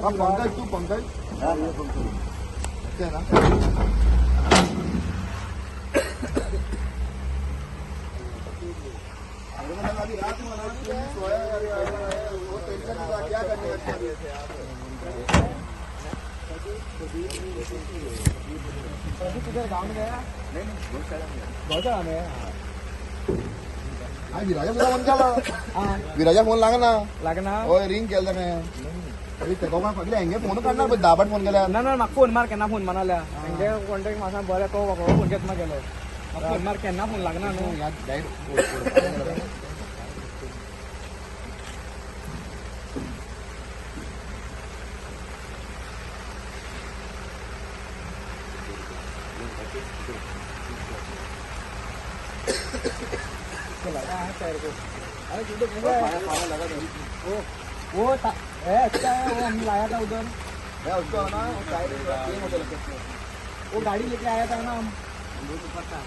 पंकज तू पंकज ना गाँव में गया नहीं बहुत सारा में विराजा फोन केला विराजा फोन लागना होय रिंग केलं त्याने पहिले हेंगे फोन काढणार दाबट फोन केला ना म्हाका फोन मार केन्ना फोन मारल्या हेंगे कॉन्टॅक्ट म्हाका बरें तो फोन घेत केलो फोन मार केन्ना फोन लागना न्हू वो अच्छा है वो हम लाया था उधर उसको ना वो गाड़ी लेके आया था ना हम पता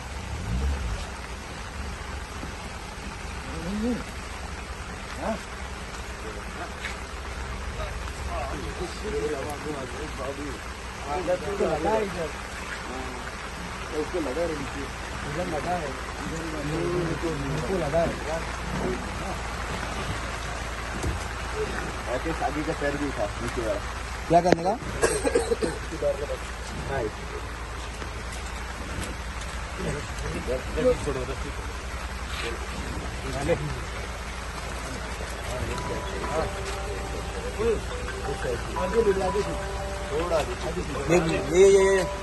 उसको लगा है इधर लगा है इधर लगा है ऐसे शादी का पैर भी था नीचे वाला क्या करने का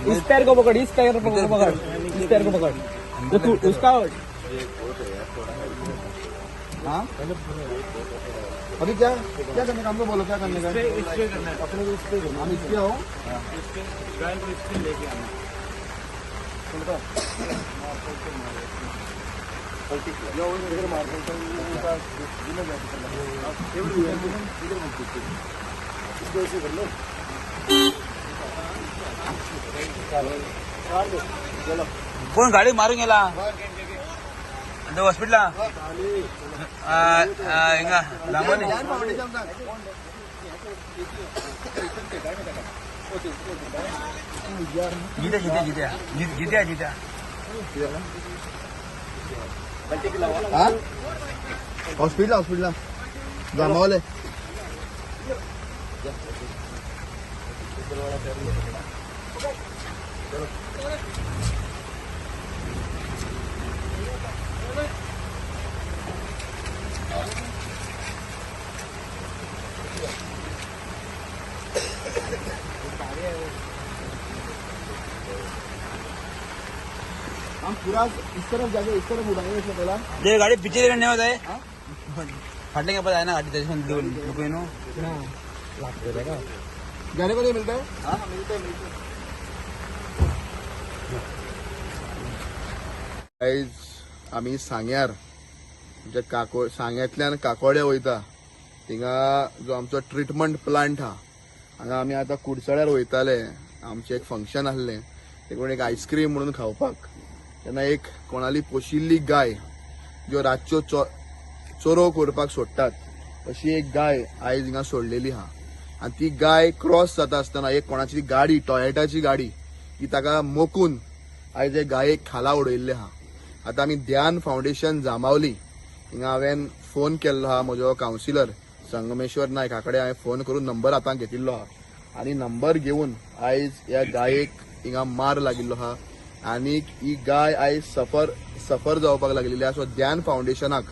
इस पैर को पकड़ इस पैर को पकड़ इस पैर को पकड़ तो तू उसका हाँ अभी क्या क्या करने का हमको बोलो क्या करने का अपने को इस पे हम इस पे आओ गाय को इस पे लेके आना कोण गाडी मारून गेला हॉस्पिटल हिंगा लांबोनी जित्या जित्या जित्या जित्या जित्या हॉस्पिटल जमावले हम पूरा इस तरफ जाके इस तरफ उड़ाएंगे इसमें पहला ये गाड़ी पीछे करने होता है फटने के बाद आए ना गाड़ी तेज जाने को नहीं मिलता है हाँ मिलते गाइज आम्ही सांग्यार म्हणजे सांग्यातल्यान काकोड्या वयता थिंगा जो आमचो ट्रीटमेंट प्लांट हा हांगा आमी आतां कुडचड्यार वयताले आमचें एक फंक्शन आसलें देखून एक आयस्क्रीम म्हणून खावपाक तेन्ना एक कोणाली पोशिल्ली गाय ज्यो रातच्यो चोरो करपाक सोडटात अशी एक गाय आयज हिंगा सोडलेली हा आनी ती गाय क्रॉस जाता आसतना एक कोणाची गाडी टॉयटाची गाडी ती ताका मोकून आयज एक गायेक खाला उडयल्ले हा आतां आमी ध्यान फावंडेशन जामावली हिंगा हांवें फोन केल्लो हा म्हजो कावन्सिलर संगमेश्वर नायक हाकडे हांवें फोन करून नंबर हातांत घेतिल्लो हा आनी नंबर घेवन आयज ह्या गायेक हिंगा मार लागिल्लो हा आनी ही गाय आयज सफर जावपाक लागलेली आहा सो ध्यान फावंडेशनाक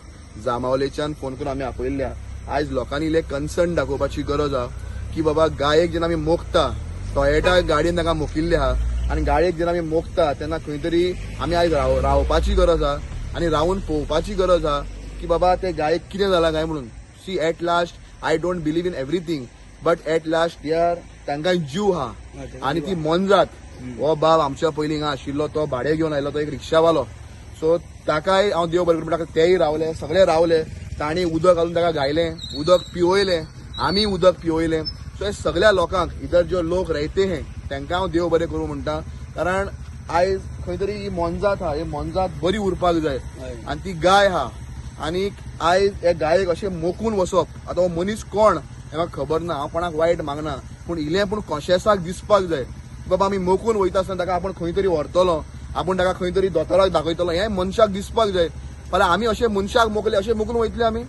जामावलेच्यान फोन करून आमी आपयल्ल्या आयज लोकांनी इल्ले कन्सर्न दाखोवपाची गरज आहा की बाबा गायेक जेन्ना आमी मोखता टॉयटा गाडयेन ताका मोकिल्ले आहा आनी गाडयेक जेन्ना आमी मोखता तेन्ना खंय तरी आमी आयज रावपाची गरज आहा आनी रावन पळोवपाची गरज आहा की बाबा ते गायेक कितें जाला काय म्हणून see at last I don't believe in everything but at last तांकां जीव हा आनी ती मोनजात हो बाब आमच्या पयलीं हिंगा आशिल्लो तो भाडे घेवन आयलो तो एक रिक्षावालो सो ताकाय हांव देव बरें करूं तेय रावले सगळे रावले तांणी उदक घालून ताका घायलें उदक पिवयलें आमी उदक पिवयलें सो हे सगळ्या लोकांक इतर जो लोक राहते हे तांकां हांव देव बरें करूं म्हणटा कारण आयज खंय तरी ही मोनजात हा ही मोनजात बरी उरपाक जाय आनी ती गाय हा आनी आयज हे गायेक अशें मोकून वचप आतां हो मनीस कोण हे म्हाका खबर ना हांव कोणाक वायट मागना पूण इल्लें पूण कॉशियसाक दिसपाक जाय बाबा आमी मोकून वयता आसतना ताका आपण खंय तरी व्हरतलो आपण ताका खंय तरी दोतोराक दाखयतलो हें मनशाक दिसपाक जाय फाल्यां आमी अशे मनशाक मोकले अशे मोकून वयतले आमी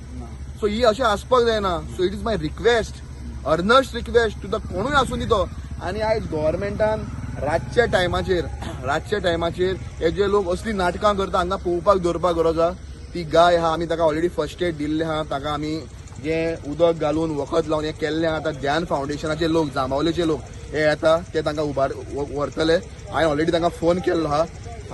सो ही अशें आसपाक जायना so it is my request earnest request to the कोणूय आसूं दी तो आनी आयज गव्हर्मेंटान रातच्या टायमाचेर हे जे लोक असली नाटकां करता हांगा पळोवपाक दवरपाक गरज आहा ती गाय आहा आमी ताका ऑलरेडी फर्स्ट एड दिल्ले आहा ताका आमी जे उदक घालून वखद लावन हें केल्लें आहा आतां ध्यान फावंडेशनाचे लोक जांबावलेचे लोक हे येता ते तांकां व्हरतले हांवें ऑलरेडी तांकां फोन केल्लो आहा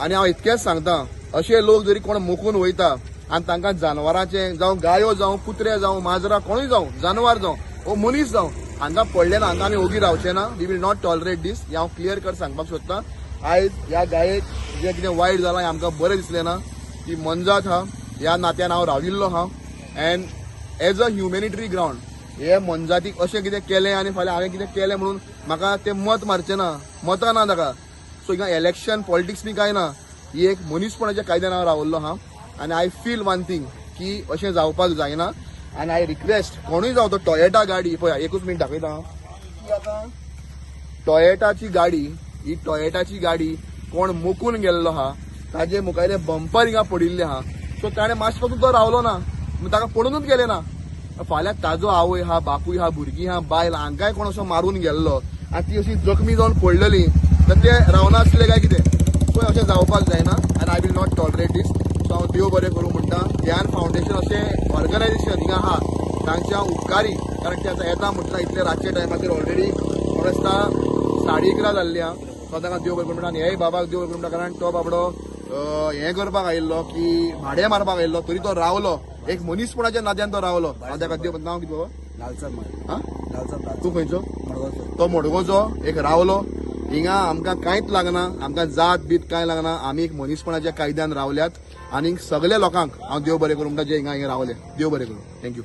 आनी हांव इतकेंच सांगता अशे लोक जरी कोण मोकून वयता आनी तांकां जानवरांचे जावं गायो जावं कुत्रे जावं माजरां कोणूय जावं जानवर जावं वो मनीस जावं हांगा पडले ना हांगा आमी ओगी रावचे ना वी वील नॉट टॉलरेट दीस हें हांव क्लियर कर सांगपाक सोदतां आयज ह्या गायेक जें कितें वायट जालां हें आमकां बरें दिसलें ना ती मनजात आहा ह्या नात्यान हांव राविल्लो आहा एन्ड एज अ ह्युमॅनिटरी ग्राउंड हे मनजातीक अशें कितें केलें आनी फाल्यां हांवें कितें केलें म्हणून म्हाका तें मत मारचें ना मतां ना ताका सो हिंगा इलेक्शन पॉलिटिक्स बी कांय ना ही एक मनीसपणाच्या कायद्यान हांव रावल्लो आहा आनी आय फील वन थिंग की अशें जावपाक जायना आनी आय रिक्वेस्ट कोणूय जावं तो टॉयेटा गाडी पळय एकूच मिनट दाखयता हांव टॉयेटाची गाडी कोण मोकून गेल्लो आहा ताजे मुखायले बंपर हिंगा पडिल्ले आहा सो ताणें मातशें पासून तो रावलो ना ताका पडूनच गेले ना फाल्यां ताजो आवय आहा बापूय आहा भुरगीं आहा बायल हांकांय कोण असो मारून गेल्लो आनी ती अशी जखमी जावन पडलेली तर ते रावनासले काय कितें सो अशें जावपाक जायना आनी I will not tolerate this so हांव देव बरें करूं म्हणटा ध्यान फावंडेशन अशें ऑर्गनायजेशन हिंगा आहा तांचे हांव उपकारी कारण ते आतां येता म्हटल्यार इतले रातच्या टायमाचेर ऑलरेडी म्हाका दिसता 11:30 जाल्ली आहा सो ताका देव बरें करूं म्हणटा आनी हेय बाबाक देव बरें करूं म्हणटा कारण तो बाबडो हें करपाक आयिल्लो की भाडें मारपाक आयिल्लो तरी तो रावलो एक मनीसपणाच्या नात्यान तो रावलो हांव ताका देव नांव कितें बाबा तूं खंयचो तो मडगोचो एक रावलो हिंगा आमकां कांयच लागना आमकां जात बीत कांय लागना आमी एक मनीसपणाच्या कायद्यान रावल्यात आनी सगळे लोकांक हांव देव बरें करूं म्हणटा जे हिंगा रावले देव बरें करूं थँक्यू